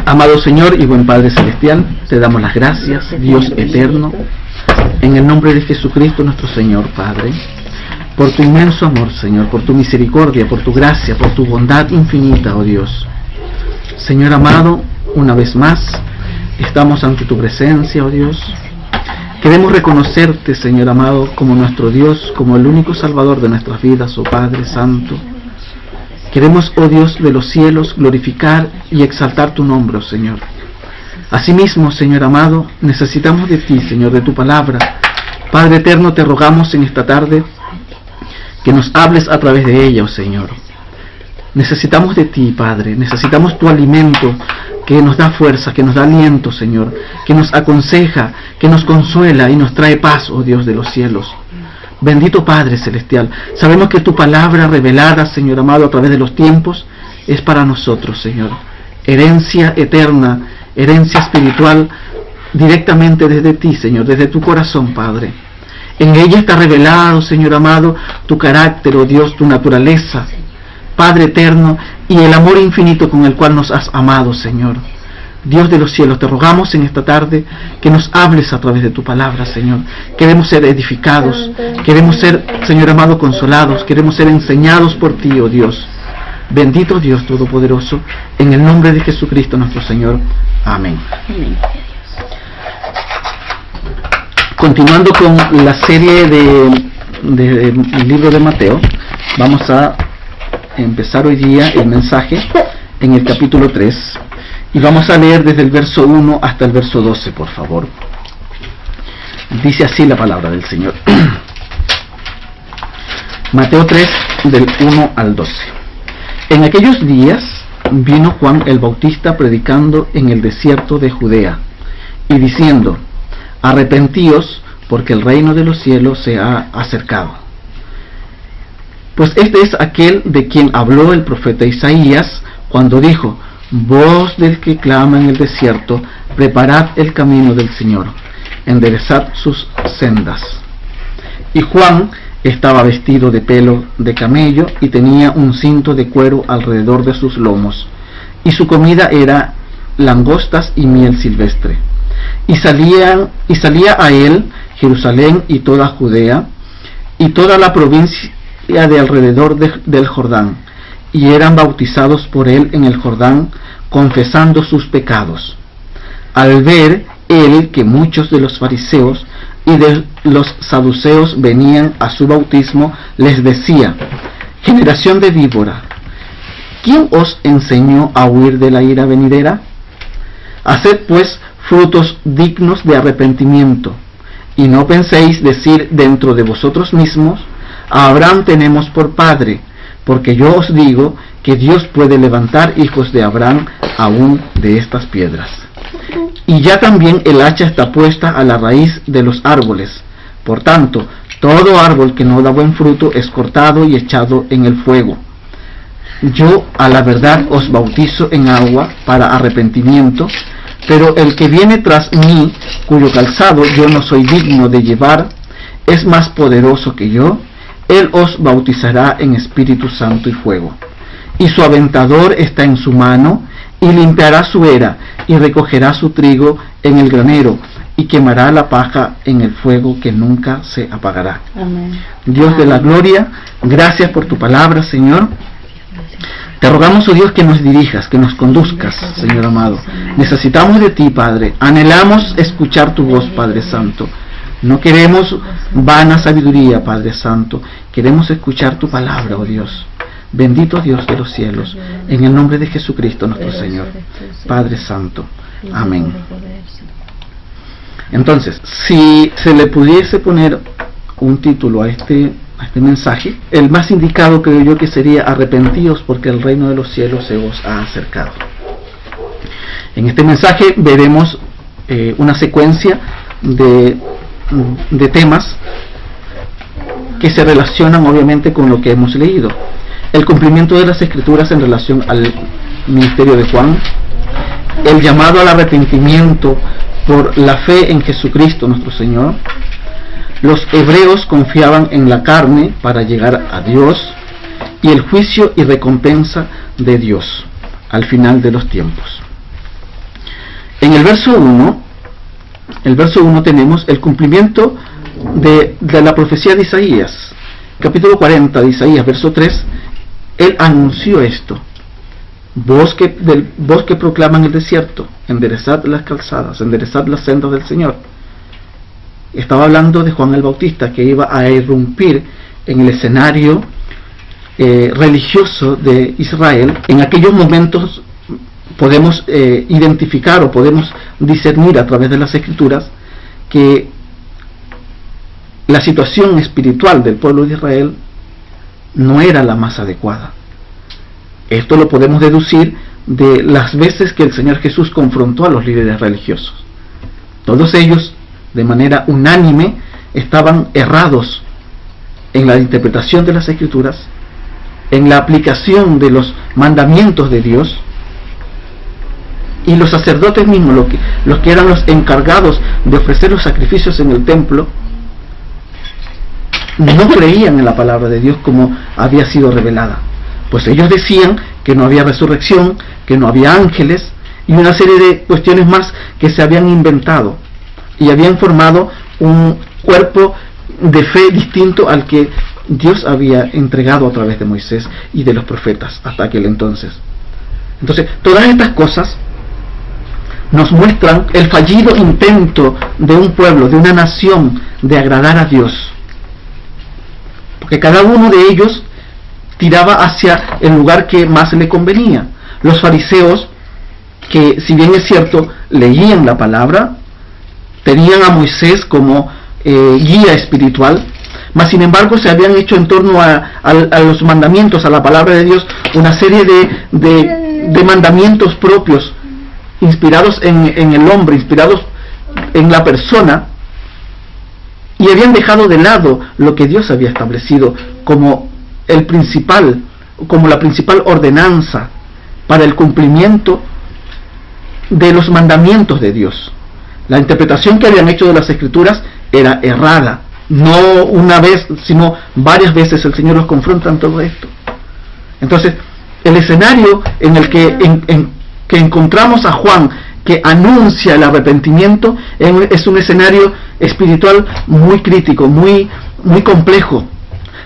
Amado Señor y buen Padre Celestial, te damos las gracias, Dios eterno, en el nombre de Jesucristo nuestro Señor, Padre, por tu inmenso amor, Señor, por tu misericordia, por tu gracia, por tu bondad infinita, oh Dios. Señor amado, una vez más, estamos ante tu presencia, oh Dios. Queremos reconocerte, Señor amado, como nuestro Dios, como el único Salvador de nuestras vidas, oh Padre Santo. Queremos, oh Dios de los cielos, glorificar y exaltar tu nombre, oh Señor. Asimismo, Señor amado, necesitamos de ti, Señor, de tu palabra. Padre eterno, te rogamos en esta tarde que nos hables a través de ella, oh Señor. Necesitamos de ti, Padre, necesitamos tu alimento que nos da fuerza, que nos da aliento, Señor, que nos aconseja, que nos consuela y nos trae paz, oh Dios de los cielos. Bendito Padre Celestial, sabemos que tu palabra revelada, Señor amado, a través de los tiempos, es para nosotros, Señor. Herencia eterna, herencia espiritual, directamente desde ti, Señor, desde tu corazón, Padre. En ella está revelado, Señor amado, tu carácter, oh Dios, tu naturaleza, Padre eterno, y el amor infinito con el cual nos has amado, Señor. Dios de los cielos, te rogamos en esta tarde que nos hables a través de tu palabra, Señor. Queremos ser edificados, queremos ser, Señor amado, consolados, queremos ser enseñados por ti, oh Dios. Bendito Dios Todopoderoso, en el nombre de Jesucristo nuestro Señor. Amén. Continuando con la serie del libro de Mateo, vamos a empezar hoy día el mensaje en el capítulo 3. Y vamos a leer desde el verso 1 hasta el verso 12, por favor. Dice así la palabra del Señor. Mateo 3, del 1 al 12. En aquellos días vino Juan el Bautista predicando en el desierto de Judea, y diciendo: arrepentíos, porque el reino de los cielos se ha acercado. Pues este es aquel de quien habló el profeta Isaías, cuando dijo: voz del que clama en el desierto, preparad el camino del Señor, enderezad sus sendas. Y Juan estaba vestido de pelo de camello y tenía un cinto de cuero alrededor de sus lomos, y su comida era langostas y miel silvestre. Y salía a él Jerusalén y toda Judea y toda la provincia de alrededor del Jordán, y eran bautizados por él en el Jordán, confesando sus pecados. Al ver él que muchos de los fariseos y de los saduceos venían a su bautismo, les decía: generación de víbora, ¿quién os enseñó a huir de la ira venidera? Haced pues frutos dignos de arrepentimiento, y no penséis decir dentro de vosotros mismos: a Abraham tenemos por padre, porque yo os digo que Dios puede levantar hijos de Abraham aún de estas piedras. Y ya también el hacha está puesta a la raíz de los árboles. Por tanto, todo árbol que no da buen fruto es cortado y echado en el fuego. Yo a la verdad os bautizo en agua para arrepentimiento, pero el que viene tras mí, cuyo calzado yo no soy digno de llevar, es más poderoso que yo. Él os bautizará en Espíritu Santo y fuego. Y su aventador está en su mano, y limpiará su era, y recogerá su trigo en el granero, y quemará la paja en el fuego que nunca se apagará. Amén. Dios de la gloria, gracias por tu palabra, Señor. Te rogamos, oh Dios, que nos dirijas, que nos conduzcas, Señor amado. Necesitamos de ti, Padre. Anhelamos escuchar tu voz, Padre Santo. No queremos vana sabiduría, Padre Santo. Queremos escuchar tu palabra, oh Dios. Bendito Dios de los cielos, en el nombre de Jesucristo nuestro Señor. Padre Santo. Amén. Entonces, si se le pudiese poner un título a este mensaje, el más indicado creo yo que sería: arrepentíos, porque el reino de los cielos se os ha acercado. En este mensaje veremos una secuencia de temas que se relacionan obviamente con lo que hemos leído: el cumplimiento de las Escrituras en relación al ministerio de Juan, el llamado al arrepentimiento por la fe en Jesucristo nuestro Señor. Los hebreos confiaban en la carne para llegar a Dios, y el juicio y recompensa de Dios al final de los tiempos. En el verso 1, tenemos el cumplimiento de la profecía de Isaías. Capítulo 40 de Isaías, verso 3, él anunció esto: voz que proclama en el desierto, enderezad las calzadas, enderezad las sendas del Señor. Estaba hablando de Juan el Bautista, que iba a irrumpir en el escenario religioso de Israel. En aquellos momentos podemos identificar o podemos discernir a través de las Escrituras que la situación espiritual del pueblo de Israel no era la más adecuada. Esto lo podemos deducir de las veces que el Señor Jesús confrontó a los líderes religiosos. Todos ellos, de manera unánime, estaban errados en la interpretación de las Escrituras, en la aplicación de los mandamientos de Dios, y los sacerdotes mismos, los que eran los encargados de ofrecer los sacrificios en el templo, no creían en la palabra de Dios como había sido revelada. Pues ellos decían que no había resurrección, que no había ángeles y una serie de cuestiones más que se habían inventado, y habían formado un cuerpo de fe distinto al que Dios había entregado a través de Moisés y de los profetas hasta aquel entonces. Entonces, todas estas cosas nos muestran el fallido intento de un pueblo, de una nación, de agradar a Dios, porque cada uno de ellos tiraba hacia el lugar que más le convenía. Los fariseos, que si bien es cierto, leían la palabra, tenían a Moisés como guía espiritual, mas sin embargo se habían hecho en torno a los mandamientos, a la palabra de Dios, una serie de mandamientos propios, inspirados en el hombre, inspirados en la persona, y habían dejado de lado lo que Dios había establecido como la principal ordenanza para el cumplimiento de los mandamientos de Dios. La interpretación que habían hecho de las Escrituras era errada. No una vez, sino varias veces el Señor los confronta en todo esto. Entonces, el escenario en el que encontramos a Juan, que anuncia el arrepentimiento, es un escenario espiritual muy crítico, muy complejo.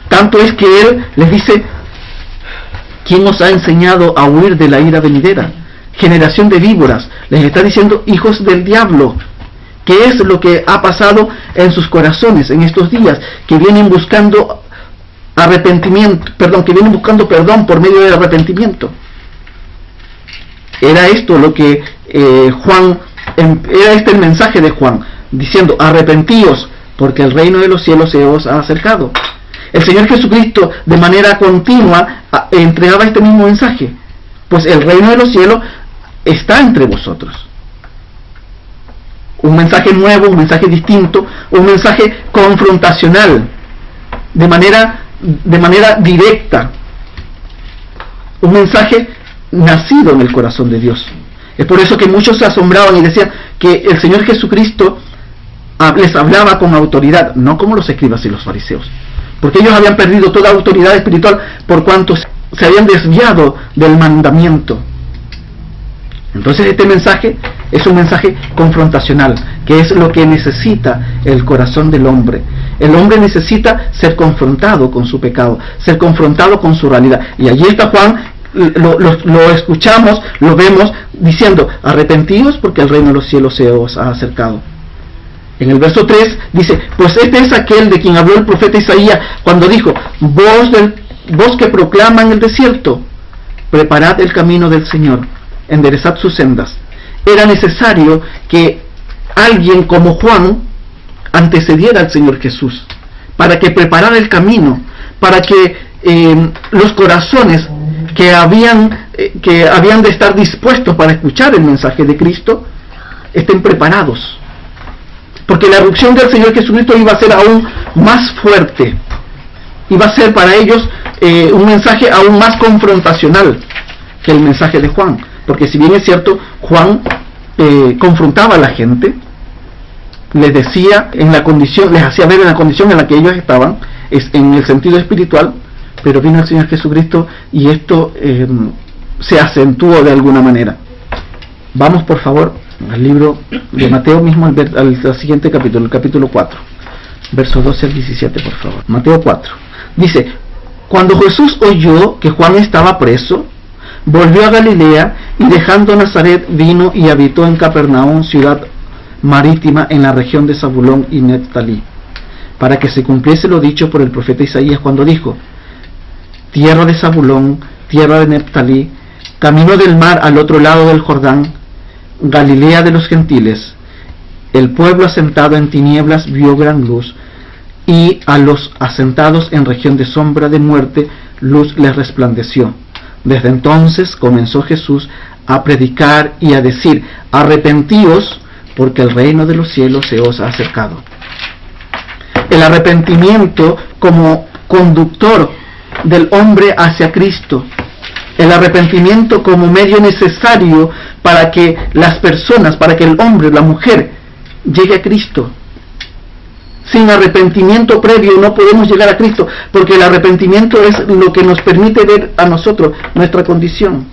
Tanto es que él les dice: ¿quién os ha enseñado a huir de la ira venidera? Generación de víboras. Les está diciendo: hijos del diablo. ¿Qué es lo que ha pasado en sus corazones en estos días? Que vienen buscando que vienen buscando perdón por medio del arrepentimiento. Era esto lo que era este el mensaje de Juan, diciendo: arrepentíos, porque el reino de los cielos se os ha acercado. El Señor Jesucristo de manera continua entregaba este mismo mensaje: pues el reino de los cielos está entre vosotros. Un mensaje nuevo, un mensaje distinto, un mensaje confrontacional, de manera directa, un mensaje nacido en el corazón de Dios. Es por eso que muchos se asombraban y decían que el Señor Jesucristo les hablaba con autoridad, no como los escribas y los fariseos, porque ellos habían perdido toda autoridad espiritual por cuanto se habían desviado del mandamiento. Entonces este mensaje es un mensaje confrontacional, que es lo que necesita el corazón del hombre. El hombre necesita ser confrontado con su pecado, ser confrontado con su realidad. Y allí está Juan, lo escuchamos, lo vemos diciendo: arrepentíos, porque el reino de los cielos se os ha acercado. En el verso 3 dice: pues este es aquel de quien habló el profeta Isaías cuando dijo: voz que proclama en el desierto, preparad el camino del Señor, enderezad sus sendas. Era necesario que alguien como Juan antecediera al Señor Jesús, para que preparara el camino, para que los corazones que habían de estar dispuestos para escuchar el mensaje de Cristo estén preparados, porque la irrupción del Señor Jesucristo iba a ser aún más fuerte, iba a ser para ellos un mensaje aún más confrontacional que el mensaje de Juan. Porque si bien es cierto, Juan confrontaba a la gente, les decía les hacía ver en la condición en la que ellos estaban, en el sentido espiritual, pero vino el Señor Jesucristo y esto se acentuó de alguna manera. Vamos por favor al libro de Mateo mismo, al siguiente capítulo, el capítulo 4, versos 12 al 17, por favor. Mateo 4. Dice: cuando Jesús oyó que Juan estaba preso, volvió a Galilea, y dejando Nazaret vino y habitó en Capernaum, ciudad marítima en la región de Zabulón y Neftalí, para que se cumpliese lo dicho por el profeta Isaías cuando dijo: tierra de Zabulón, tierra de Neftalí, camino del mar al otro lado del Jordán, Galilea de los gentiles. El pueblo asentado en tinieblas vio gran luz, y a los asentados en región de sombra de muerte, luz les resplandeció. Desde entonces comenzó Jesús a predicar y a decir: arrepentíos, porque el reino de los cielos se os ha acercado. El arrepentimiento como conductor del hombre hacia Cristo. El arrepentimiento como medio necesario para que las personas, para que el hombre, la mujer, llegue a Cristo. Sin arrepentimiento previo no podemos llegar a Cristo, porque el arrepentimiento es lo que nos permite ver a nosotros nuestra condición.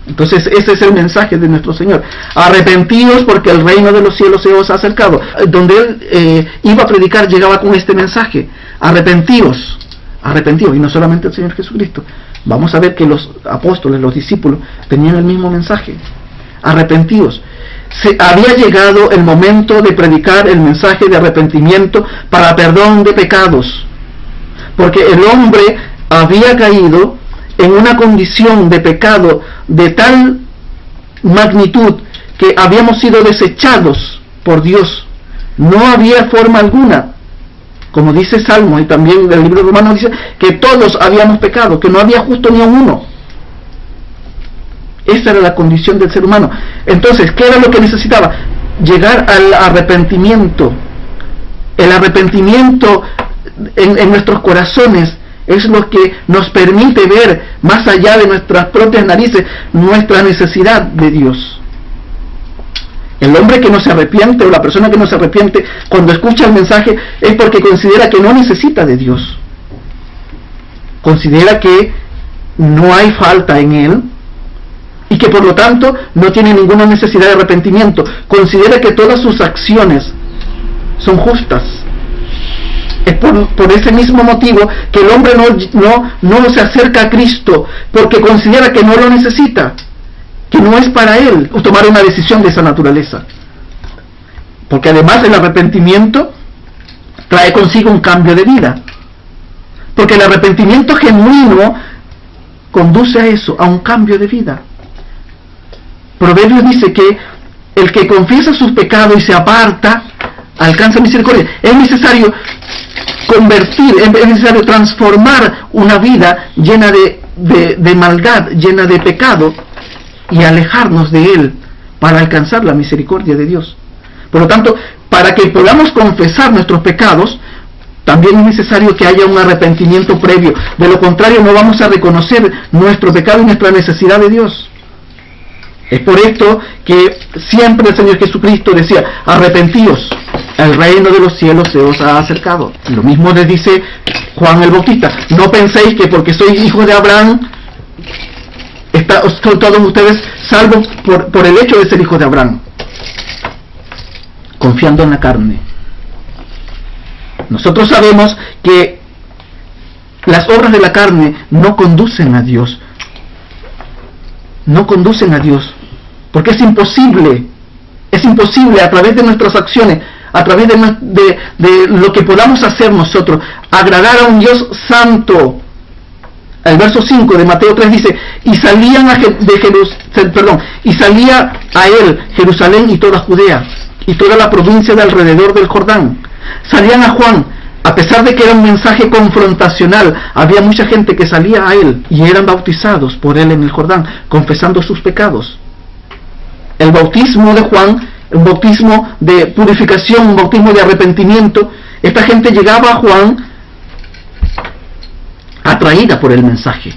Entonces ese es el mensaje de nuestro Señor: arrepentíos porque el reino de los cielos se os ha acercado. Donde Él iba a predicar, llegaba con este mensaje: arrepentíos, arrepentíos. Y no solamente el Señor Jesucristo. Vamos a ver que los apóstoles, los discípulos, tenían el mismo mensaje: arrepentíos. Había llegado el momento de predicar el mensaje de arrepentimiento para perdón de pecados, porque el hombre había caído en una condición de pecado de tal magnitud que habíamos sido desechados por Dios. No había forma alguna, como dice Salmo, y también el libro de Romanos dice que todos habíamos pecado, que no había justo ni uno. Esa era la condición del ser humano. Entonces, ¿qué era lo que necesitaba? Llegar al arrepentimiento. El arrepentimiento en nuestros corazones es lo que nos permite ver más allá de nuestras propias narices nuestra necesidad de Dios. El hombre que no se arrepiente, o la persona que no se arrepiente cuando escucha el mensaje, es porque considera que no necesita de Dios. Considera que no hay falta en él, y que por lo tanto no tiene ninguna necesidad de arrepentimiento. Considera que todas sus acciones son justas. Es por ese mismo motivo que el hombre no se acerca a Cristo, porque considera que no lo necesita, que no es para él tomar una decisión de esa naturaleza. Porque además el arrepentimiento trae consigo un cambio de vida. Porque el arrepentimiento genuino conduce a eso, a un cambio de vida. Proverbios dice que el que confiesa sus pecados y se aparta, alcanza misericordia. Es necesario es necesario transformar una vida llena de maldad, llena de pecado, y alejarnos de él para alcanzar la misericordia de Dios. Por lo tanto, para que podamos confesar nuestros pecados, también es necesario que haya un arrepentimiento previo. De lo contrario, no vamos a reconocer nuestro pecado y nuestra necesidad de Dios. Es por esto que siempre el Señor Jesucristo decía: arrepentíos, el reino de los cielos se os ha acercado. Lo mismo les dice Juan el Bautista: no penséis que porque sois hijos de Abraham, son todos ustedes salvos por el hecho de ser hijos de Abraham, confiando en la carne. Nosotros sabemos que las obras de la carne no conducen a Dios. No conducen a Dios, porque es imposible a través de nuestras acciones, a través de lo que podamos hacer nosotros, agradar a un Dios santo. El verso 5 de Mateo 3 dice: y salía a él Jerusalén y toda Judea y toda la provincia de alrededor del Jordán. Salían a Juan. A pesar de que era un mensaje confrontacional, había mucha gente que salía a él y eran bautizados por él en el Jordán, confesando sus pecados. El bautismo de Juan, un bautismo de purificación, un bautismo de arrepentimiento, esta gente llegaba a Juan atraída por el mensaje.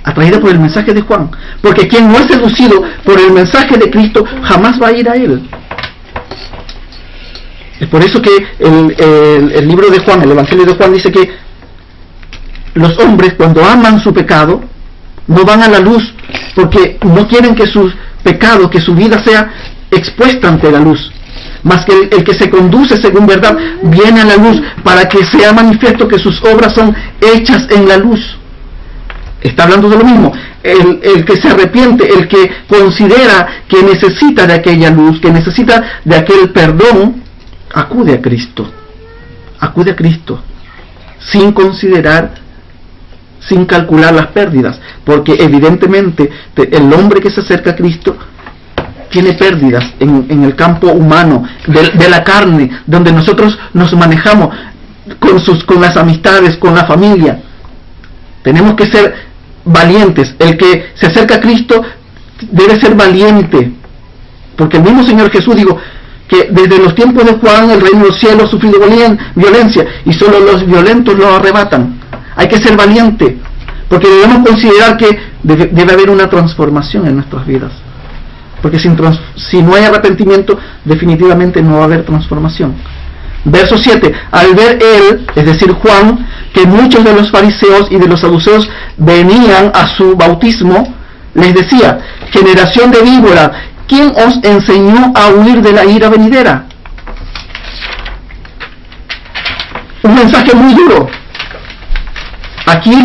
Atraída por el mensaje de Juan. Porque quien no es seducido por el mensaje de Cristo jamás va a ir a él. Es por eso que el libro de Juan, el Evangelio de Juan, dice que los hombres, cuando aman su pecado, no van a la luz porque no quieren que sus pecados, que su vida sea expuesta ante la luz. Más que el que se conduce según verdad viene a la luz para que sea manifiesto que sus obras son hechas en la luz. Está hablando de lo mismo. El que se arrepiente, el que considera que necesita de aquella luz, que necesita de aquel perdón, acude a Cristo. Acude a Cristo. Sin considerar, sin calcular las pérdidas. Porque evidentemente el hombre que se acerca a Cristo tiene pérdidas en el campo humano, de la carne, donde nosotros nos manejamos con las amistades, con la familia. Tenemos que ser valientes. El que se acerca a Cristo debe ser valiente, porque el mismo Señor Jesús dijo que desde los tiempos de Juan el reino de los cielos ha sufrido violencia y solo los violentos lo arrebatan. Hay que ser valiente, porque debemos considerar que debe haber una transformación en nuestras vidas, porque si no hay arrepentimiento, definitivamente no va a haber transformación. Verso 7. Al ver él, es decir Juan, que muchos de los fariseos y de los saduceos venían a su bautismo, les decía: generación de víbora, ¿quién os enseñó a huir de la ira venidera? Un mensaje muy duro. Aquí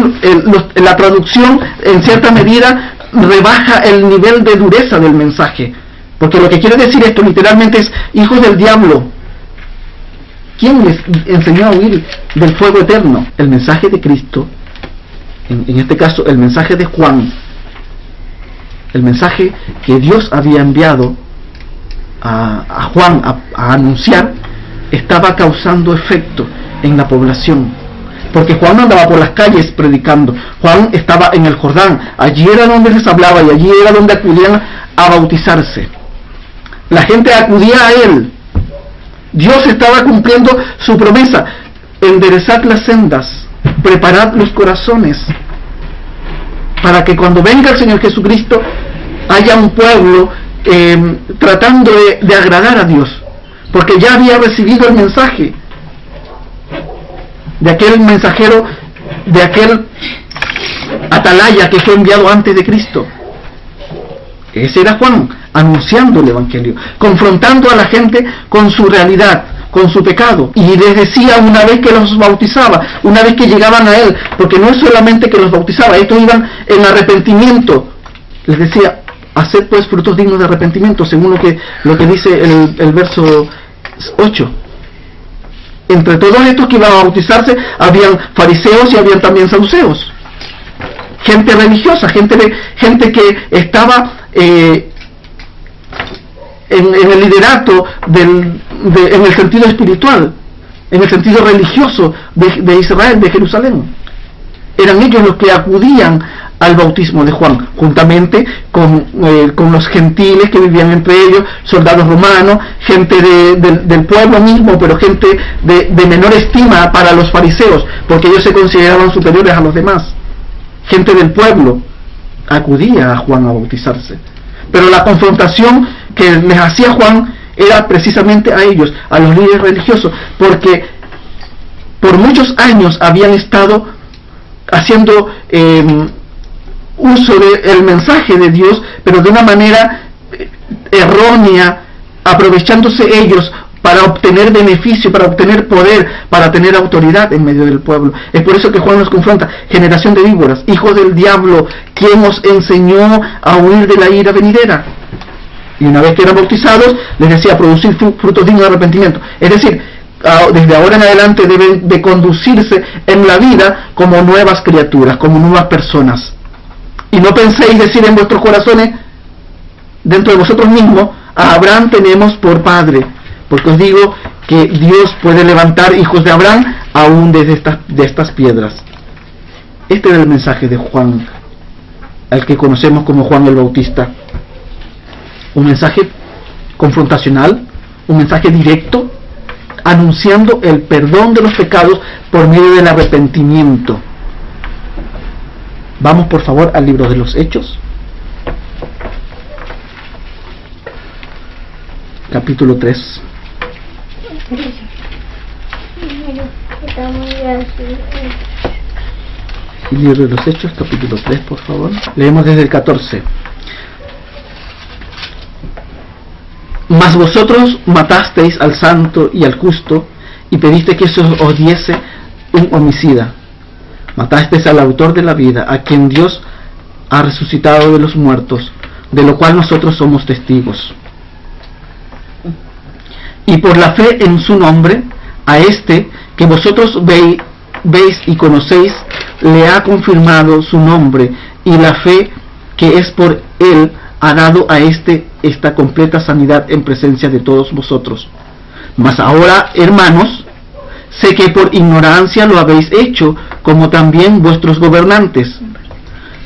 la traducción en cierta medida rebaja el nivel de dureza del mensaje, porque lo que quiere decir esto literalmente es: hijos del diablo, ¿quién les enseñó a huir del fuego eterno? El mensaje de Cristo, en este caso el mensaje de Juan, el mensaje que Dios había enviado a Juan a anunciar, estaba causando efecto en la población. Porque Juan no andaba por las calles predicando. Juan estaba en el Jordán. Allí era donde les hablaba y allí era donde acudían a bautizarse. La gente acudía a él. Dios estaba cumpliendo su promesa: enderezad las sendas, preparad los corazones, para que cuando venga el Señor Jesucristo haya un pueblo tratando de agradar a Dios, porque ya había recibido el mensaje de aquel mensajero, de aquel atalaya que fue enviado antes de Cristo. Ese era Juan, anunciando el Evangelio, confrontando a la gente con su realidad, con su pecado, y les decía una vez que los bautizaba, una vez que llegaban a él, porque no es solamente que los bautizaba, estos iban en arrepentimiento, les decía: haced pues frutos dignos de arrepentimiento, según lo que dice el verso 8. Entre todos estos que iban a bautizarse habían fariseos y habían también saduceos, gente religiosa, gente que estaba en el liderato en el sentido espiritual, en el sentido religioso de Israel, de Jerusalén. Eran ellos los que acudían al bautismo de Juan, juntamente con los gentiles que vivían entre ellos, soldados romanos, gente del pueblo mismo, pero gente de menor estima para los fariseos, porque ellos se consideraban superiores a los demás. Gente del pueblo acudía a Juan a bautizarse, pero la confrontación que les hacía Juan era precisamente a ellos, a los líderes religiosos, porque por muchos años habían estado haciendo uso del mensaje de Dios, pero de una manera errónea, aprovechándose ellos para obtener beneficio, para obtener poder, para tener autoridad en medio del pueblo. Es por eso que Juan nos confronta: generación de víboras, hijos del diablo, ¿quién os enseñó a huir de la ira venidera? Y una vez que eran bautizados, les decía: producir frutos dignos de arrepentimiento. Es decir, desde ahora en adelante deben de conducirse en la vida como nuevas criaturas, como nuevas personas. Y no penséis decir en vuestros corazones, dentro de vosotros mismos: a Abraham tenemos por padre. Porque os digo que Dios puede levantar hijos de Abraham aún desde estas piedras. Este era el mensaje de Juan, al que conocemos como Juan el Bautista. Un mensaje confrontacional, un mensaje directo, anunciando el perdón de los pecados por medio del arrepentimiento. Vamos por favor al libro de los Hechos, capítulo 3. Libro de los Hechos, capítulo 3, por favor. Leemos desde el 14. Mas vosotros matasteis al santo y al justo, y pediste que se os diese un homicida. Matasteis al autor de la vida, a quien Dios ha resucitado de los muertos, de lo cual nosotros somos testigos. Y por la fe en su nombre, a este que vosotros veis y conocéis, le ha confirmado su nombre, y la fe que es por él ha dado a esta completa sanidad en presencia de todos vosotros. Mas ahora, hermanos, sé que por ignorancia lo habéis hecho, como también vuestros gobernantes.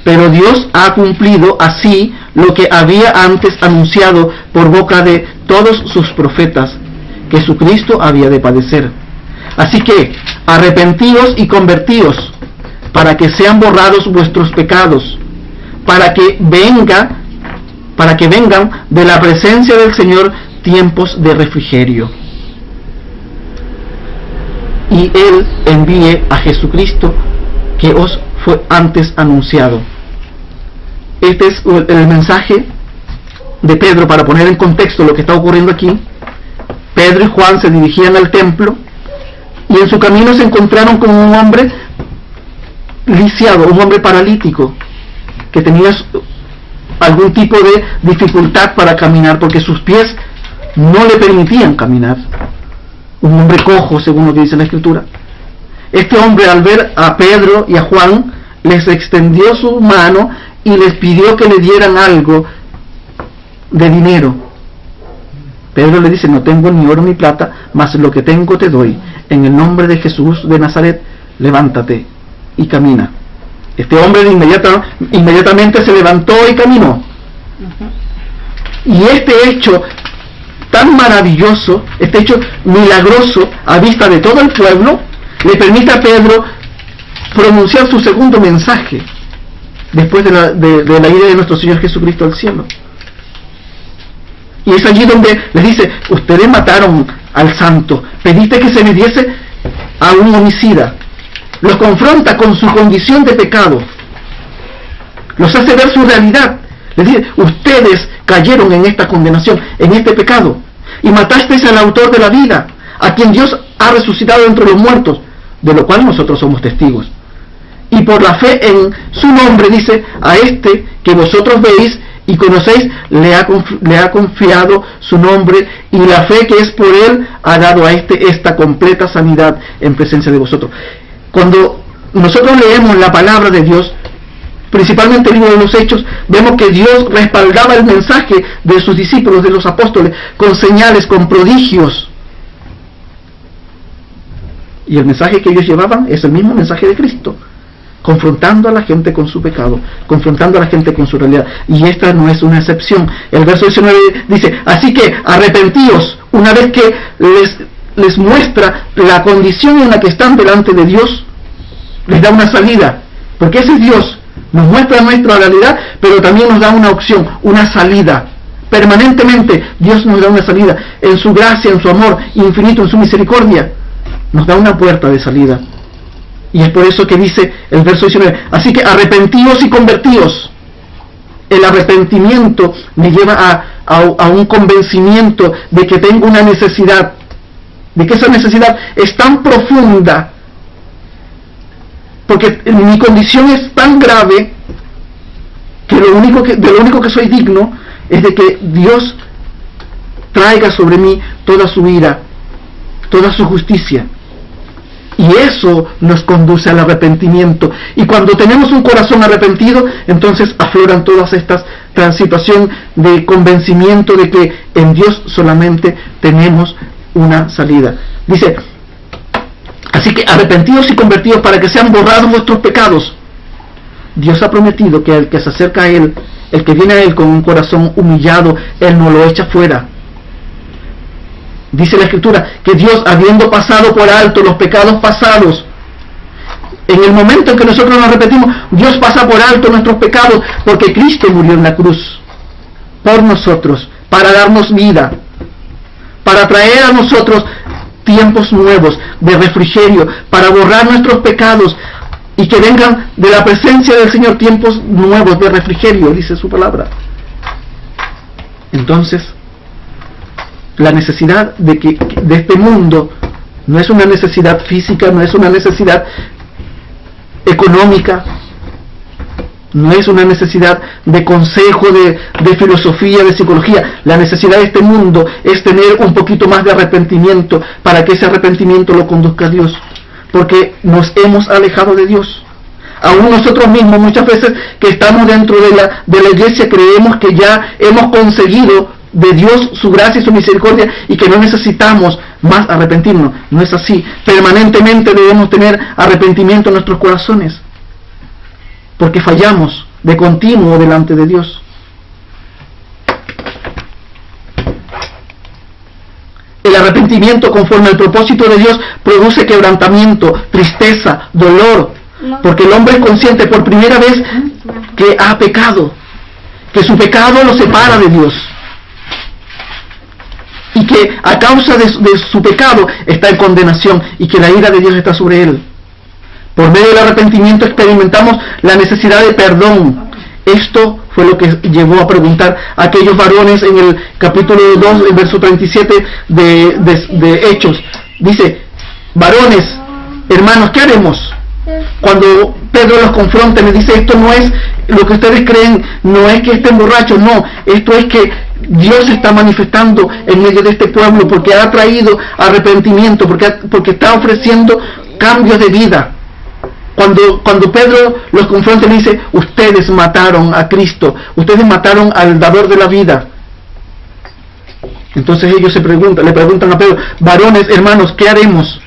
Pero Dios ha cumplido así lo que había antes anunciado por boca de todos sus profetas, que Jesucristo había de padecer. Así que arrepentíos y convertíos, para que sean borrados vuestros pecados, para que vengan de la presencia del Señor tiempos de refrigerio, y Él envíe a Jesucristo, que os fue antes anunciado. Este es el mensaje de Pedro para poner en contexto lo que está ocurriendo aquí. Pedro y Juan se dirigían al templo, y en su camino se encontraron con un hombre lisiado, un hombre paralítico, que tenía algún tipo de dificultad para caminar, porque sus pies no le permitían caminar. Un hombre cojo, según lo que dice la Escritura. Este hombre, al ver a Pedro y a Juan, les extendió su mano y les pidió que le dieran algo de dinero. Pedro le dice: no tengo ni oro ni plata, mas lo que tengo te doy. En el nombre de Jesús de Nazaret, levántate y camina. Este hombre inmediatamente se levantó y caminó. Y este hecho tan maravilloso, este hecho milagroso a vista de todo el pueblo, le permite a Pedro pronunciar su segundo mensaje después de la ida de nuestro Señor Jesucristo al cielo. Y es allí donde les dice: ustedes mataron al santo, pediste que se le diese a un homicida. Los confronta con su condición de pecado, los hace ver su realidad. Les dice: ustedes cayeron en esta condenación, en este pecado, y matasteis al autor de la vida, a quien Dios ha resucitado entre los muertos, de lo cual nosotros somos testigos. Y por la fe en su nombre, dice, a este que vosotros veis y conocéis, le ha confiado su nombre, y la fe que es por él ha dado a esta completa sanidad en presencia de vosotros. Cuando nosotros leemos la palabra de Dios, principalmente el libro de los Hechos, vemos que Dios respaldaba el mensaje de sus discípulos, de los apóstoles, con señales, con prodigios. Y el mensaje que ellos llevaban es el mismo mensaje de Cristo, confrontando a la gente con su pecado, confrontando a la gente con su realidad. Y esta no es una excepción. El verso 19 dice: así que arrepentíos. Una vez que les muestra la condición en la que están delante de Dios, les da una salida, porque ese es Dios. Nos muestra nuestra realidad, pero también nos da una opción, una salida. Permanentemente Dios nos da una salida. En su gracia, en su amor infinito, en su misericordia, nos da una puerta de salida. Y es por eso que dice el verso 19: así que arrepentíos y convertíos. El arrepentimiento me lleva a un convencimiento de que tengo una necesidad, de que esa necesidad es tan profunda, porque mi condición es tan grave, que de lo único que soy digno es de que Dios traiga sobre mí toda su ira, toda su justicia. Y eso nos conduce al arrepentimiento. Y cuando tenemos un corazón arrepentido, entonces afloran todas estas situaciones de convencimiento de que en Dios solamente tenemos una salida. Dice: así que arrepentidos y convertidos, para que sean borrados vuestros pecados. Dios ha prometido que el que se acerca a Él, el que viene a Él con un corazón humillado, Él no lo echa fuera. Dice la Escritura que Dios, habiendo pasado por alto los pecados pasados, en el momento en que nosotros nos arrepentimos, Dios pasa por alto nuestros pecados, porque Cristo murió en la cruz por nosotros, para darnos vida, para traer a nosotros tiempos nuevos de refrigerio, para borrar nuestros pecados, y que vengan de la presencia del Señor tiempos nuevos de refrigerio, dice su palabra. Entonces, la necesidad de este mundo no es una necesidad física, no es una necesidad económica, no es una necesidad de consejo, de filosofía, de psicología. La necesidad de este mundo es tener un poquito más de arrepentimiento, para que ese arrepentimiento lo conduzca a Dios, porque nos hemos alejado de Dios. Aún nosotros mismos, muchas veces que estamos dentro de la iglesia, creemos que ya hemos conseguido de Dios su gracia y su misericordia y que no necesitamos más arrepentirnos. No es así. Permanentemente debemos tener arrepentimiento en nuestros corazones, porque fallamos de continuo delante de Dios. El arrepentimiento, conforme al propósito de Dios, produce quebrantamiento, tristeza, dolor, porque el hombre es consciente por primera vez que ha pecado, que su pecado lo separa de Dios, y que a causa de su pecado está en condenación, y que la ira de Dios está sobre él. Por medio del arrepentimiento experimentamos la necesidad de perdón. Esto fue lo que llevó a preguntar a aquellos varones en el capítulo 2, el verso 37 de Hechos. Dice: varones, hermanos, ¿qué haremos? Cuando Pedro los confronta, le dice: esto no es lo que ustedes creen, no es que estén borrachos, no, esto es que Dios se está manifestando en medio de este pueblo, porque ha traído arrepentimiento, porque está ofreciendo cambios de vida. Cuando Pedro los confronta, le dice: ustedes mataron a Cristo, ustedes mataron al dador de la vida. Entonces ellos le preguntan a Pedro: varones, hermanos, ¿qué haremos?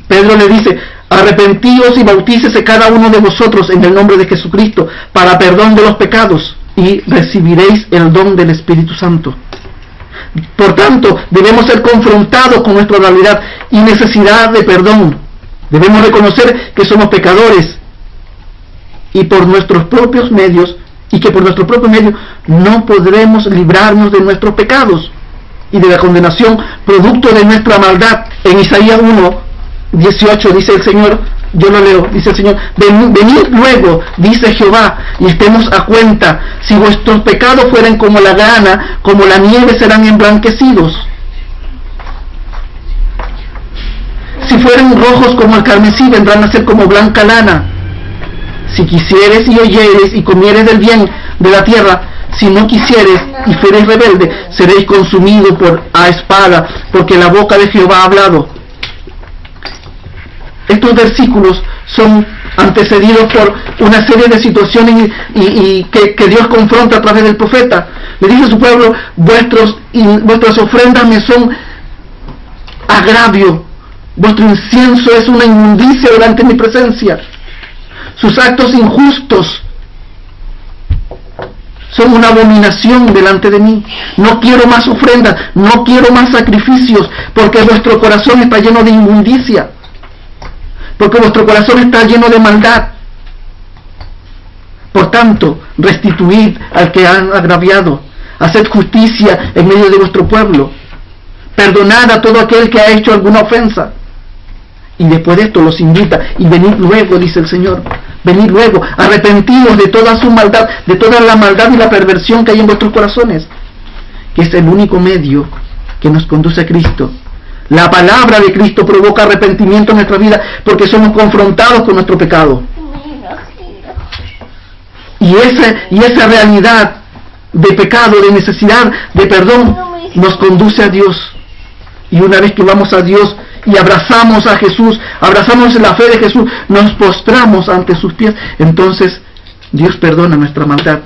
Pedro le dice: arrepentíos y bautícese cada uno de vosotros en el nombre de Jesucristo para perdón de los pecados, y recibiréis el don del Espíritu Santo. Por tanto, debemos ser confrontados con nuestra realidad y necesidad de perdón. Debemos reconocer que somos pecadores y por nuestros propios medios, y que por nuestro propio medio no podremos librarnos de nuestros pecados y de la condenación producto de nuestra maldad. En Isaías 1:18 dice el Señor, yo lo leo, dice el Señor: venid luego, dice Jehová, y estemos a cuenta. Si vuestros pecados fueren como la grana, como la nieve serán emblanquecidos. Si fueren rojos como el carmesí, vendrán a ser como blanca lana. Si quisieres y oyeres y comieres del bien de la tierra, si no quisieres y fueres rebelde, seréis consumidos a espada, porque la boca de Jehová ha hablado. Estos versículos son antecedidos por una serie de situaciones que Dios confronta a través del profeta. Le dice a su pueblo: vuestras ofrendas me son agravio, vuestro incienso es una inmundicia delante de mi presencia, sus actos injustos son una abominación delante de mí. No quiero más ofrendas, no quiero más sacrificios, porque vuestro corazón está lleno de inmundicia, porque vuestro corazón está lleno de maldad. Por tanto, restituid al que han agraviado, haced justicia en medio de vuestro pueblo, perdonad a todo aquel que ha hecho alguna ofensa. Y después de esto los invita: y venid luego, dice el Señor, venid luego, arrepentidos de toda su maldad, de toda la maldad y la perversión que hay en vuestros corazones, que es el único medio que nos conduce a Cristo. La palabra de Cristo provoca arrepentimiento en nuestra vida, porque somos confrontados con nuestro pecado. Y esa realidad de pecado, de necesidad de perdón, nos conduce a Dios. Y una vez que vamos a Dios y abrazamos a Jesús, abrazamos la fe de Jesús, nos postramos ante sus pies, entonces Dios perdona nuestra maldad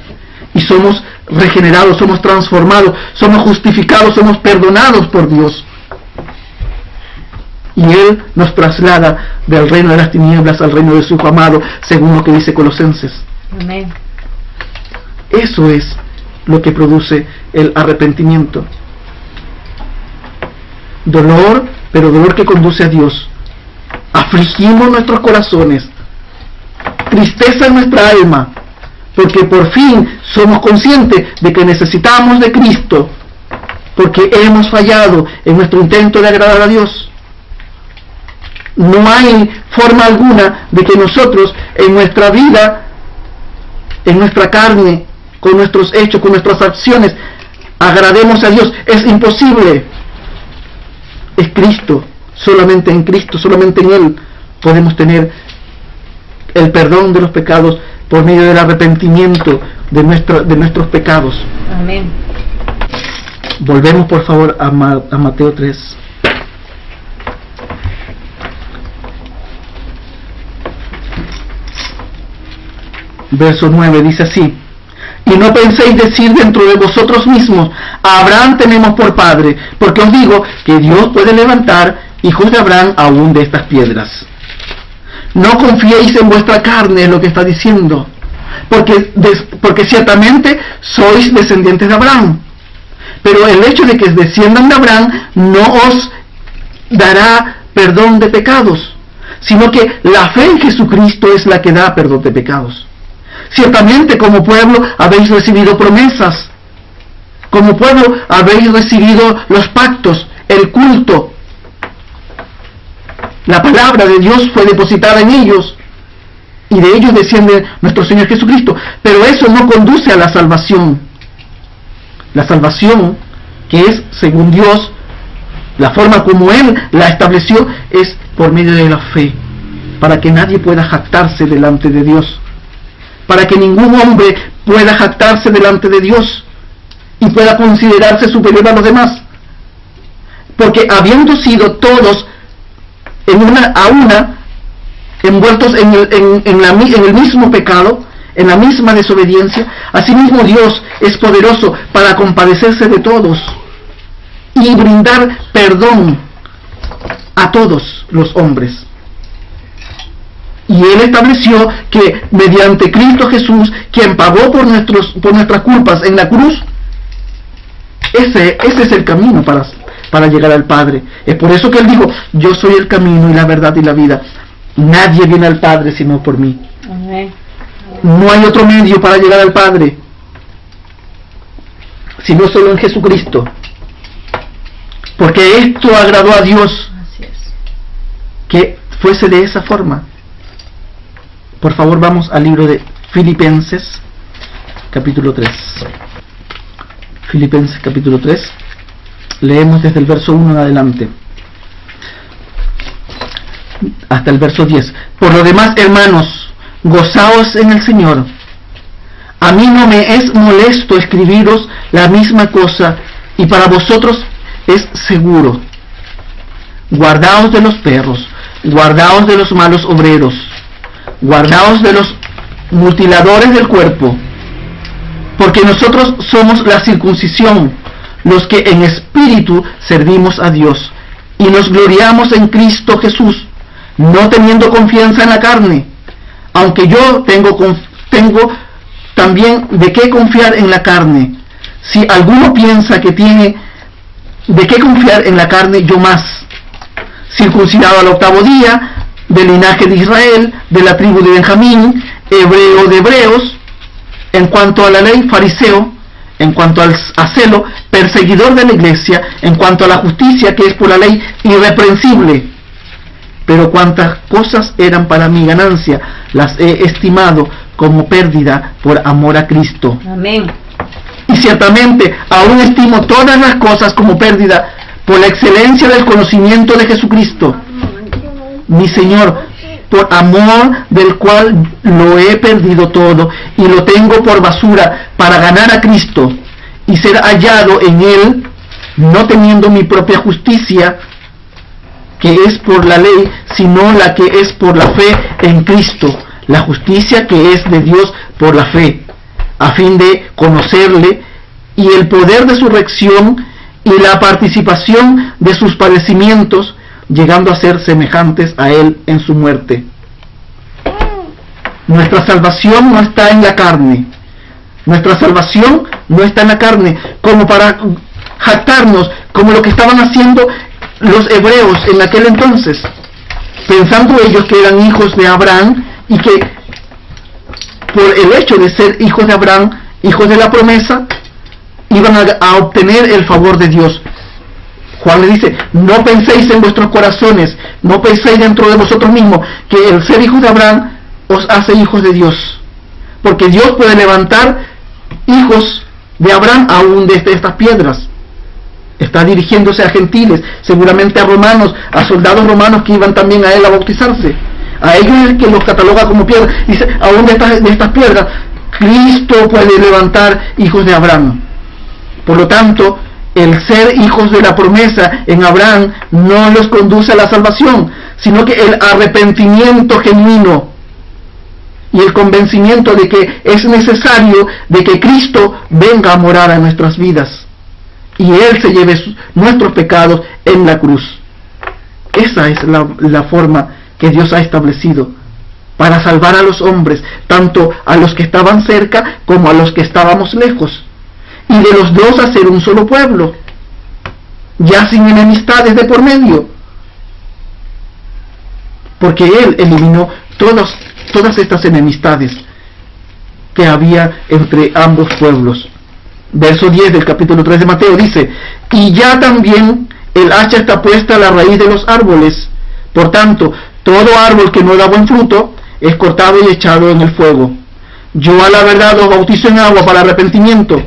y somos regenerados, somos transformados, somos justificados, somos perdonados por Dios. Y Él nos traslada del reino de las tinieblas al reino de su Hijo amado, según lo que dice Colosenses. Amén. Eso es lo que produce el arrepentimiento. Dolor, pero dolor que conduce a Dios. Afligimos nuestros corazones, tristeza en nuestra alma, porque por fin somos conscientes de que necesitamos de Cristo, porque hemos fallado en nuestro intento de agradar a Dios. No hay forma alguna de que nosotros en nuestra vida, en nuestra carne, con nuestros hechos, con nuestras acciones, agrademos a Dios. Es imposible. Es Cristo, solamente en Cristo, solamente en Él podemos tener el perdón de los pecados por medio del arrepentimiento de nuestros pecados. Amén. Volvemos por favor a Mateo 3. Verso 9 dice así: y no penséis decir dentro de vosotros mismos, a Abraham tenemos por padre, porque os digo que Dios puede levantar hijos de Abraham aún de estas piedras. No confiéis en vuestra carne, es lo que está diciendo, porque ciertamente sois descendientes de Abraham, pero el hecho de que desciendan de Abraham no os dará perdón de pecados, sino que la fe en Jesucristo es la que da perdón de pecados. Ciertamente como pueblo habéis recibido promesas, como pueblo habéis recibido los pactos, el culto. La palabra de Dios fue depositada en ellos, y de ellos desciende nuestro Señor Jesucristo. Pero eso no conduce a la salvación. La salvación, que es según Dios, la forma como Él la estableció, es por medio de la fe, para que nadie pueda jactarse delante de Dios, para que ningún hombre pueda jactarse delante de Dios y pueda considerarse superior a los demás, porque habiendo sido todos envueltos en el mismo pecado, en la misma desobediencia, asimismo Dios es poderoso para compadecerse de todos y brindar perdón a todos los hombres. Y Él estableció que mediante Cristo Jesús, quien pagó por nuestras culpas en la cruz, ese es el camino para llegar al Padre. Es por eso que Él dijo: yo soy el camino y la verdad y la vida. Nadie viene al Padre sino por mí. Amén. No hay otro medio para llegar al Padre, sino solo en Jesucristo. Porque esto agradó a Dios, Así es, que fuese de esa forma. Por favor, vamos al libro de Filipenses, capítulo 3. Filipenses, capítulo 3. Leemos desde el verso 1 en adelante hasta el verso 10. Por lo demás, hermanos, gozaos en el Señor. A mí no me es molesto escribiros la misma cosa, y para vosotros es seguro. Guardaos de los perros, guardaos de los malos obreros, guardaos de los mutiladores del cuerpo, porque nosotros somos la circuncisión, los que en espíritu servimos a Dios, y nos gloriamos en Cristo Jesús, no teniendo confianza en la carne, aunque yo tengo también de qué confiar en la carne. Si alguno piensa que tiene de qué confiar en la carne, yo más, circuncidado al 8º día, del linaje de Israel, de la tribu de Benjamín, hebreo de hebreos, en cuanto a la ley, fariseo, en cuanto a celo, perseguidor de la iglesia, en cuanto a la justicia que es por la ley, irreprensible. Pero cuantas cosas eran para mi ganancia, las he estimado como pérdida por amor a Cristo. amén, Y ciertamente aún estimo todas las cosas como pérdida por la excelencia del conocimiento de Jesucristo, mi Señor, por amor del cual lo he perdido todo y lo tengo por basura para ganar a Cristo y ser hallado en Él, no teniendo mi propia justicia, que es por la ley, sino la que es por la fe en Cristo, la justicia que es de Dios por la fe, a fin de conocerle y el poder de su resurrección y la participación de sus padecimientos, llegando a ser semejantes a Él en su muerte. Nuestra salvación no está en la carne. Nuestra salvación no está en la carne, como para jactarnos, como lo que estaban haciendo los hebreos en aquel entonces, pensando ellos que eran hijos de Abraham y que por el hecho de ser hijos de Abraham, hijos de la promesa, iban a obtener el favor de Dios. Juan le dice, no penséis en vuestros corazones, no penséis dentro de vosotros mismos que el ser hijos de Abraham os hace hijos de Dios, porque Dios puede levantar hijos de Abraham aún desde estas piedras. Está dirigiéndose a gentiles, seguramente a romanos, a soldados romanos que iban también a él a bautizarse. A ellos es que los cataloga como piedras. Dice, aún de estas piedras, Cristo puede levantar hijos de Abraham. Por lo tanto, el ser hijos de la promesa en Abraham no los conduce a la salvación, sino que el arrepentimiento genuino y el convencimiento de que es necesario de que Cristo venga a morar a nuestras vidas y Él se lleve nuestros pecados en la cruz. Esa es la forma que Dios ha establecido para salvar a los hombres, tanto a los que estaban cerca como a los que estábamos lejos, y de los dos hacer un solo pueblo, ya sin enemistades de por medio, porque Él eliminó todas estas enemistades que había entre ambos pueblos. Verso 10 del capítulo 3 de Mateo dice, y ya también el hacha está puesta a la raíz de los árboles, por tanto, todo árbol que no da buen fruto es cortado y echado en el fuego. Yo a la verdad os bautizo en agua para arrepentimiento,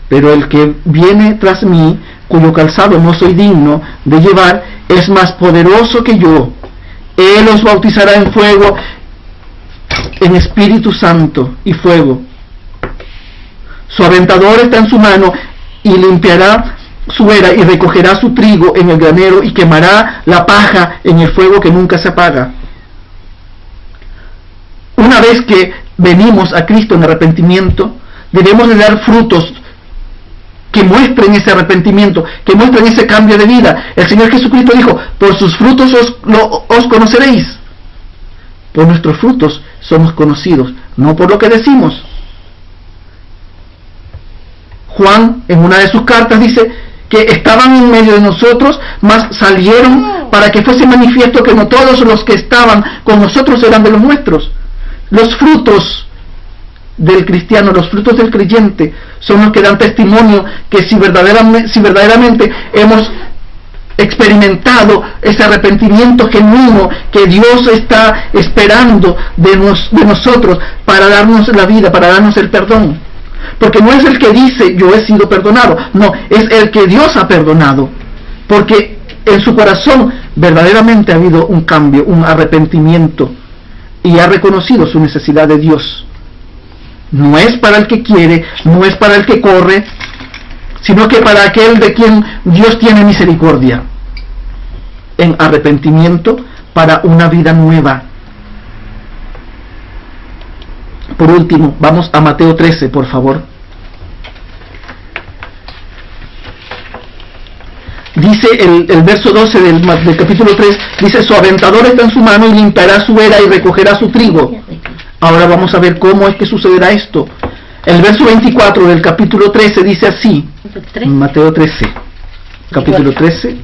pero el que viene tras mí, cuyo calzado no soy digno de llevar, es más poderoso que yo. Él os bautizará en fuego, en Espíritu Santo y fuego. Su aventador está en su mano y limpiará su era y recogerá su trigo en el granero y quemará la paja en el fuego que nunca se apaga. Una vez que venimos a Cristo en arrepentimiento, debemos de dar frutos que muestren ese arrepentimiento, que muestren ese cambio de vida. El Señor Jesucristo dijo, por sus frutos os conoceréis. Por nuestros frutos somos conocidos, no por lo que decimos. Juan, en una de sus cartas, dice que estaban en medio de nosotros, mas salieron para que fuese manifiesto que no todos los que estaban con nosotros eran de los nuestros. Los frutos del cristiano, los frutos del creyente, son los que dan testimonio que si verdaderamente hemos experimentado ese arrepentimiento genuino que Dios está esperando de nosotros para darnos la vida, para darnos el perdón. Porque no es el que dice yo he sido perdonado, no, es el que Dios ha perdonado, porque en su corazón verdaderamente ha habido un cambio, un arrepentimiento, y ha reconocido su necesidad de Dios. No es para el que quiere, no es para el que corre, sino que para aquel de quien Dios tiene misericordia, en arrepentimiento para una vida nueva. Por último, vamos a Mateo 13, por favor. Dice el verso 12 del capítulo 3, dice, su aventador está en su mano y limpiará su era y recogerá su trigo. Ahora vamos a ver cómo es que sucederá esto. El verso 24 del capítulo 13 dice así, Mateo 13, capítulo 13,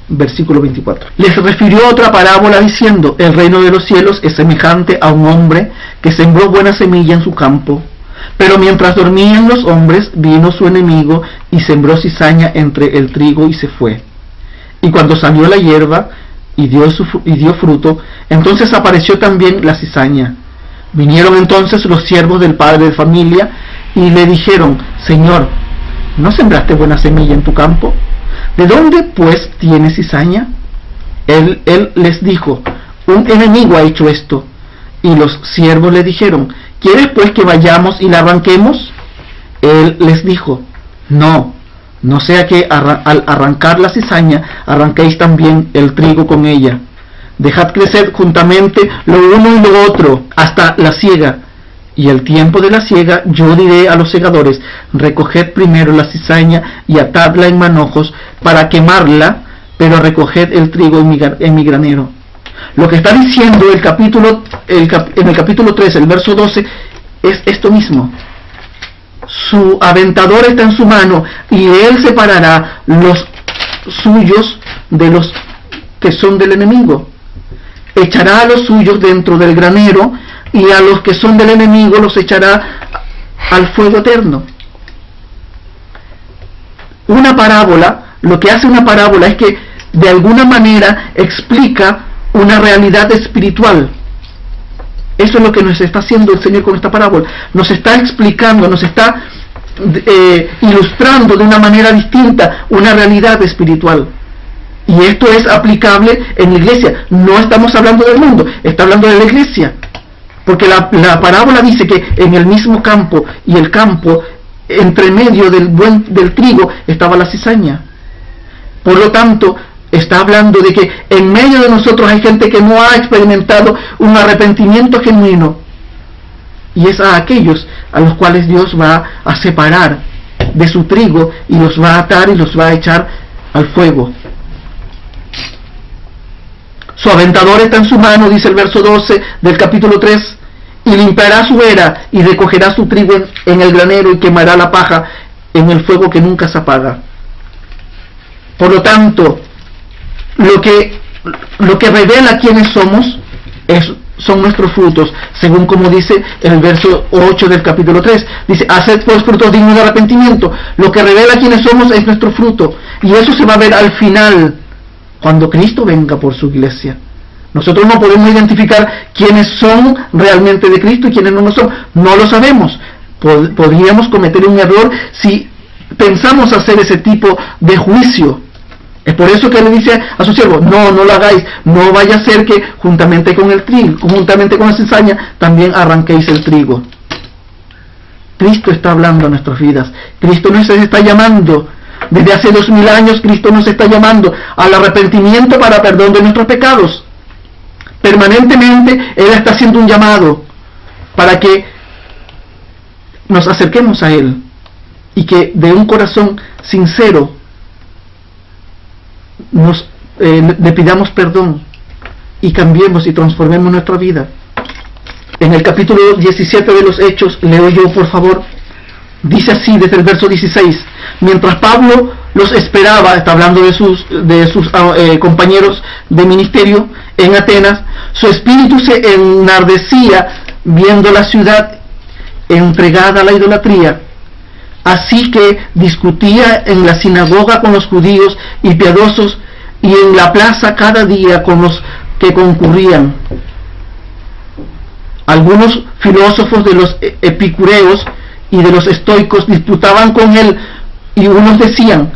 versículo 24. Les refirió otra parábola diciendo, el reino de los cielos es semejante a un hombre que sembró buena semilla en su campo, pero mientras dormían los hombres, vino su enemigo y sembró cizaña entre el trigo y se fue. Y cuando salió la hierba y dio fruto, entonces apareció también la cizaña. Vinieron entonces los siervos del padre de familia y le dijeron, Señor, ¿no sembraste buena semilla en tu campo? ¿De dónde pues tienes cizaña? Él les dijo, un enemigo ha hecho esto. Y los siervos le dijeron, ¿quieres pues que vayamos y la arranquemos? Él les dijo, no sea que al arrancar la cizaña arranquéis también el trigo con ella. Dejad crecer juntamente lo uno y lo otro hasta la siega. Y el tiempo de la siega yo diré a los segadores, recoged primero la cizaña y atadla en manojos para quemarla, pero recoged el trigo en mi granero. Lo que está diciendo en el capítulo 3, el verso 12, es esto mismo. Su aventador está en su mano y él separará los suyos de los que son del enemigo. Echará a los suyos dentro del granero y a los que son del enemigo los echará al fuego eterno. Una parábola lo que hace una parábola es que de alguna manera explica una realidad espiritual. Eso es lo que nos está haciendo el Señor con esta parábola. Nos está explicando, nos está ilustrando de una manera distinta una realidad espiritual. Y esto es aplicable en la iglesia. No estamos hablando del mundo, está hablando de la iglesia. Porque la parábola dice que en el mismo campo y el campo, entre medio del trigo, estaba la cizaña. Por lo tanto, está hablando de que en medio de nosotros hay gente que no ha experimentado un arrepentimiento genuino. Y es a aquellos a los cuales Dios va a separar de su trigo y los va a atar y los va a echar al fuego. Su aventador está en su mano, dice el verso 12 del capítulo 3, y limpiará su era y recogerá su trigo en el granero y quemará la paja en el fuego que nunca se apaga. Por lo tanto, lo que revela quiénes somos son nuestros frutos, según como dice el verso 8 del capítulo 3. Dice, haced pues frutos dignos de arrepentimiento. Lo que revela quiénes somos es nuestro fruto. Y eso se va a ver al final, cuando Cristo venga por su iglesia. Nosotros no podemos identificar quiénes son realmente de Cristo y quiénes no lo son. No lo sabemos. Podríamos cometer un error si pensamos hacer ese tipo de juicio. Es por eso que le dice a su siervo, no lo hagáis, no vaya a ser que juntamente con el trigo, juntamente con la cizaña, también arranquéis el trigo. Cristo está hablando a nuestras vidas. Cristo nos está llamando. Desde hace 2000 años Cristo nos está llamando al arrepentimiento para perdón de nuestros pecados. Permanentemente Él está haciendo un llamado para que nos acerquemos a Él y que de un corazón sincero le pidamos perdón y cambiemos y transformemos nuestra vida. En el capítulo 17 de los Hechos, leo yo por favor, dice así desde el verso 16: mientras Pablo los esperaba, está hablando de sus compañeros de ministerio en Atenas, su espíritu se enardecía viendo la ciudad entregada a la idolatría. Así que discutía en la sinagoga con los judíos y piadosos, y en la plaza cada día con los que concurrían. Algunos filósofos de los epicureos y de los estoicos disputaban con él, y unos decían,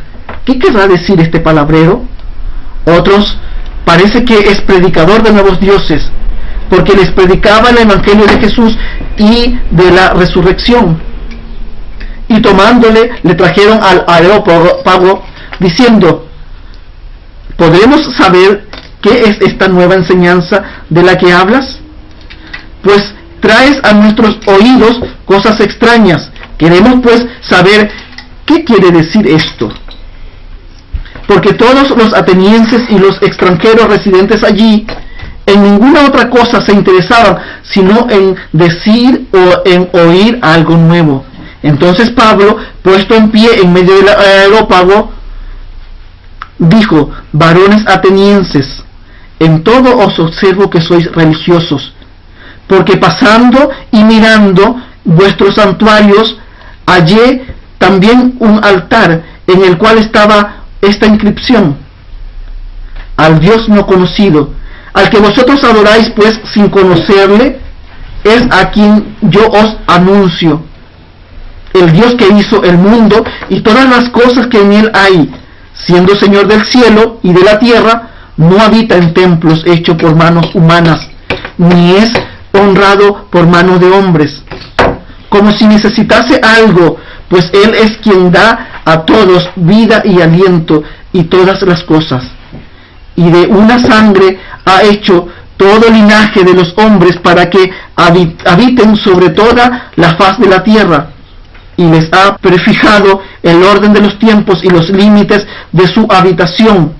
¿qué querrá decir este palabrero? Otros, parece que es predicador de nuevos dioses, porque les predicaba el evangelio de Jesús y de la resurrección. Y tomándole, le trajeron al Areópago, diciendo, ¿podremos saber qué es esta nueva enseñanza de la que hablas? Pues traes a nuestros oídos cosas extrañas. Queremos pues saber qué quiere decir esto. Porque todos los atenienses y los extranjeros residentes allí, en ninguna otra cosa se interesaban, sino en decir o en oír algo nuevo. Entonces Pablo, puesto en pie en medio del Areópago, dijo, varones atenienses, en todo os observo que sois religiosos, porque pasando y mirando vuestros santuarios, hallé también un altar en el cual estaba esta inscripción: al Dios no conocido, al que vosotros adoráis pues sin conocerle, es a quien yo os anuncio. El Dios que hizo el mundo y todas las cosas que en él hay, siendo Señor del cielo y de la tierra, no habita en templos hechos por manos humanas, ni es honrado por manos de hombres, como si necesitase algo, pues Él es quien da a todos vida y aliento y todas las cosas. Y de una sangre ha hecho todo linaje de los hombres para que habiten sobre toda la faz de la tierra, y les ha prefijado el orden de los tiempos y los límites de su habitación,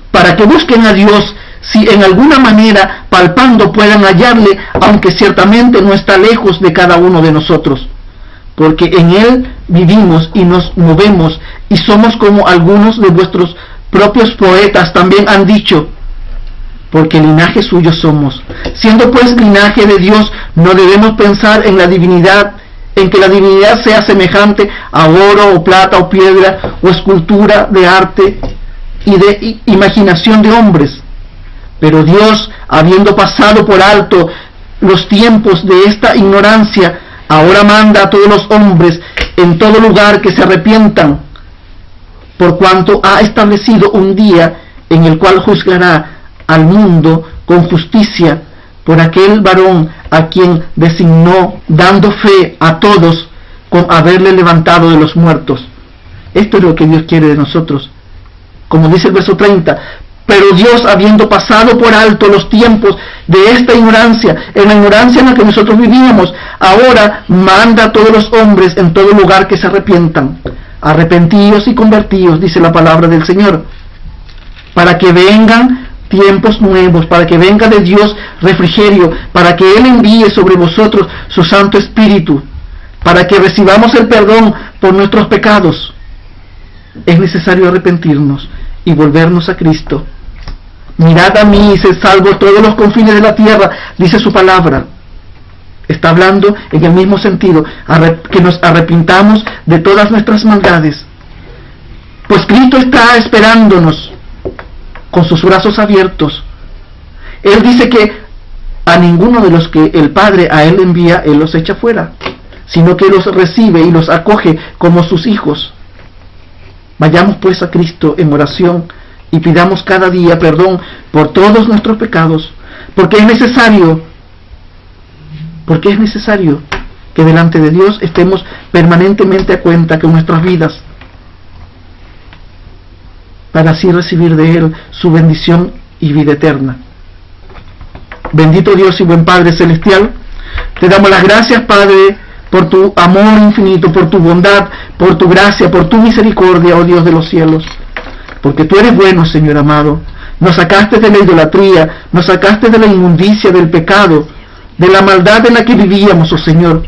para que busquen a Dios, si en alguna manera palpando puedan hallarle, aunque ciertamente no está lejos de cada uno de nosotros, porque en Él vivimos y nos movemos, y somos como algunos de vuestros propios poetas también han dicho, porque linaje suyo somos. Siendo pues linaje de Dios, no debemos pensar en la divinidad en que la divinidad sea semejante a oro o plata o piedra o escultura de arte y de imaginación de hombres. Pero Dios, habiendo pasado por alto los tiempos de esta ignorancia, ahora manda a todos los hombres en todo lugar que se arrepientan, por cuanto ha establecido un día en el cual juzgará al mundo con justicia por aquel varón a quien designó, dando fe a todos con haberle levantado de los muertos. Esto es lo que Dios quiere de nosotros. Como dice el verso 30, pero Dios, habiendo pasado por alto los tiempos de esta ignorancia, en la ignorancia en la que nosotros vivíamos, ahora manda a todos los hombres en todo lugar que se arrepientan. Arrepentíos y convertíos, dice la palabra del Señor, para que vengan tiempos nuevos, para que venga de Dios refrigerio, para que Él envíe sobre vosotros su Santo Espíritu, para que recibamos el perdón por nuestros pecados. Es necesario arrepentirnos y volvernos a Cristo. Mirad a mí y sed salvos todos los confines de la tierra, dice su palabra. Está hablando en el mismo sentido, que nos arrepintamos de todas nuestras maldades. Pues Cristo está esperándonos con sus brazos abiertos. Él dice que a ninguno de los que el Padre a Él envía, Él los echa fuera, sino que los recibe y los acoge como sus hijos. Vayamos pues a Cristo en oración y pidamos cada día perdón por todos nuestros pecados, porque es necesario que delante de Dios estemos permanentemente a cuenta con nuestras vidas, para así recibir de Él su bendición y vida eterna. Bendito Dios y buen Padre Celestial, te damos las gracias, Padre, por tu amor infinito, por tu bondad, por tu gracia, por tu misericordia, oh Dios de los cielos, porque tú eres bueno, Señor amado. Nos sacaste de la idolatría, nos sacaste de la inmundicia, del pecado, de la maldad en la que vivíamos, oh Señor.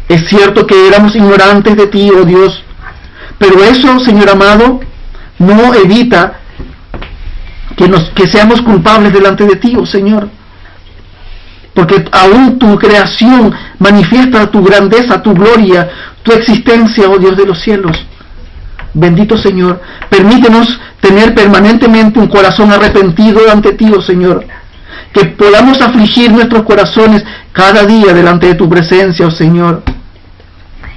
Es cierto que éramos ignorantes de ti, oh Dios, pero eso, Señor amado, no evita que seamos culpables delante de ti, oh Señor, porque aún tu creación manifiesta tu grandeza, tu gloria, tu existencia, oh Dios de los cielos. Bendito Señor, permítenos tener permanentemente un corazón arrepentido ante ti, oh Señor, que podamos afligir nuestros corazones cada día delante de tu presencia, oh Señor,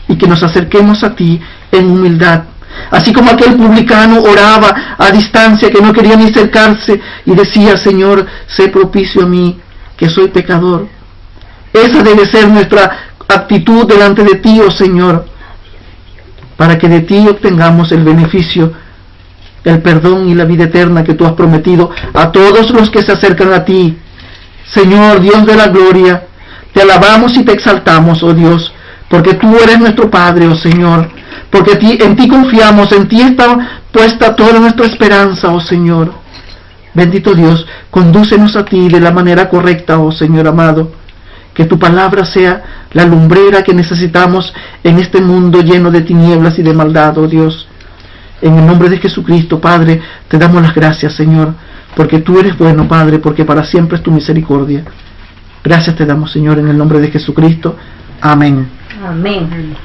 y que nos acerquemos a ti en humildad, así como aquel publicano oraba a distancia, que no quería ni acercarse, y decía: Señor, sé propicio a mí, que soy pecador. Esa debe ser nuestra actitud delante de ti, oh Señor, para que de ti obtengamos el beneficio, el perdón y la vida eterna que tú has prometido a todos los que se acercan a ti. Señor, Dios de la gloria, te alabamos y te exaltamos, oh Dios, porque tú eres nuestro Padre, oh Señor, porque en ti confiamos, en ti está puesta toda nuestra esperanza, oh Señor. Bendito Dios, condúcenos a ti de la manera correcta, oh Señor amado, que tu palabra sea la lumbrera que necesitamos en este mundo lleno de tinieblas y de maldad, oh Dios. En el nombre de Jesucristo, Padre, te damos las gracias, Señor, porque tú eres bueno, Padre, porque para siempre es tu misericordia. Gracias te damos, Señor, en el nombre de Jesucristo. Amén. Amén.